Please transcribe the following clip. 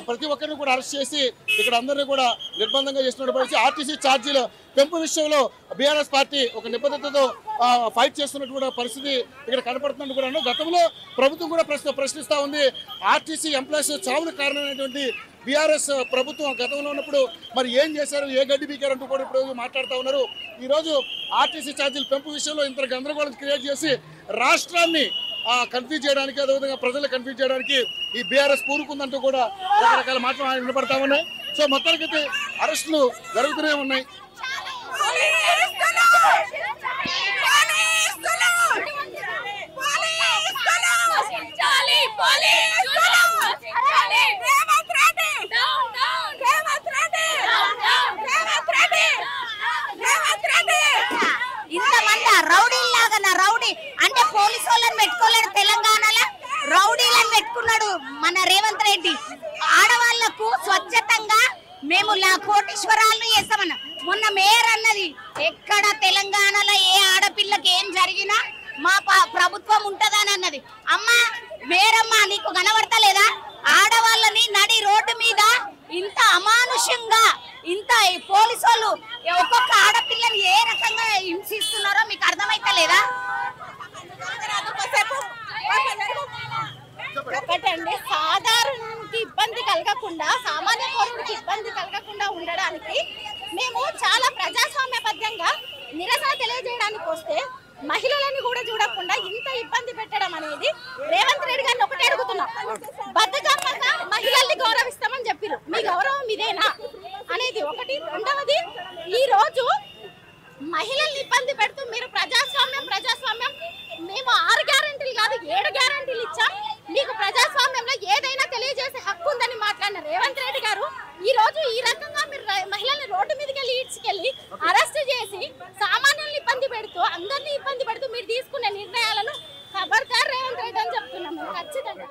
ప్రతి ఒక్కరిని కూడా అరెస్ట్ చేసి ఇక్కడ అందరినీ కూడా నిర్బంధంగా చేస్తున్నటువంటి పరిస్థితి. ఆర్టీసీ ఛార్జీల పెంపు విషయంలో బీఆర్ఎస్ పార్టీ ఒక నిబద్ధతతో ఫైట్ చేస్తున్నటువంటి పరిస్థితి ఇక్కడ కనపడుతున్నట్టు కూడా. గతంలో ప్రభుత్వం కూడా ప్రశ్నిస్తూ ఉంది. ఆర్టీసీ ఎంప్లాయీస్ చావులకు కారణమైనటువంటి బీఆర్ఎస్ ప్రభుత్వం గతంలో ఉన్నప్పుడు మరి ఏం చేశారు, ఏ గడ్డి బీకారంటూ కూడా ఇప్పుడు మాట్లాడుతూ ఉన్నారు. ఈరోజు ఆర్టీసీ ఛార్జీల పెంపు విషయంలో ఇంత గందరగోళం క్రియేట్ చేసి రాష్ట్రాన్ని కన్ఫ్యూజ్ చేయడానికి, అదేవిధంగా ప్రజలు కన్ఫ్యూజ్ చేయడానికి ఈ బీఆర్ఎస్ పూరుకుందంటూ కూడా రకరకాల మాటలు వినపడతా ఉన్నాయి. సో మొత్తానికి అరెస్టులు జరుగుతూనే ఉన్నాయి. ఇంతమంది రౌడీలాగా రౌడీ అంటే పోలీసు వాళ్ళని పెట్టుకోలేడు, తెలంగాణలో రౌడీలను పెట్టుకున్నాడు మన రేవంత్ రెడ్డి. ఆడవాళ్లకు స్వచ్ఛతంగా మేము కోటీశ్వరాలను చేస్తామన్నా. మొన్న మేయర్ అన్నది ఎక్కడ తెలంగాణలో ఏ ఆడపిల్లకి ఏం జరిగినా మా ప్రభుత్వం ఉంటదని అన్నది. అమ్మా మేరమ్మా నీకు కనబడతలేదా? ఆడవాళ్ళని నడి రోడ్డు మీద ఇంత అమానుషంగా ఇంత పోలీసు వాళ్ళు ఒక్కొక్క ఆడపిల్లని ఏ రకంగా హింసిస్తున్నారో మీకు అర్థమైతలేదా? ఒకటండి, సాధారణకి ఇబ్బంది కలగకుండా, సామాన్య పౌరుడికి ఇబ్బంది కలగకుండా ఉండడానికి మేము చాలా ప్రజాస్వామ్యబద్ధంగా నిరసన తెలియజేయడానికి వస్తే మహిళలను కూడా చూడకుండా ఇంత ఇబ్బంది పెట్టడం అనేది రేవంత్ రెడ్డి గారిని ఒకటే అడుగుతున్నాం. బతుకమ్మగా మహిళల్ని గౌరవిస్తామని చెప్పారు, మీ గౌరవం ఇదేనా అనేది ఒకటి. రెండవది, ఈ రోజు మహిళల్ని ఇబ్బంది పెడుతూ మీరు ప్రజాస్వామ్యం మేము 6 గ్యారెంటీలు కాదు 7 గ్యారెంటీలు ఇచ్చాం, మీకు ప్రజాస్వామ్యంలో ఏదైనా తెలియజేసే హక్కు ఉందని మాట్లాడిన రేవంత్ రెడ్డి గారు ఈ రోజు ఈ రకంగా మీరు మహిళల్ని రోడ్డు మీదకి వెళ్ళి ఈడ్చుకెళ్ళి అరెస్ట్ చేసి సామాన్యుల్ని ఇబ్బంది పెడుతూ అందరినీ ఇబ్బంది పెడుతూ మీరు తీసుకునే నిర్ణయాలను ఖబర్దార్ రేవంత్ రెడ్డి అని చెప్తున్నాం ఖచ్చితంగా.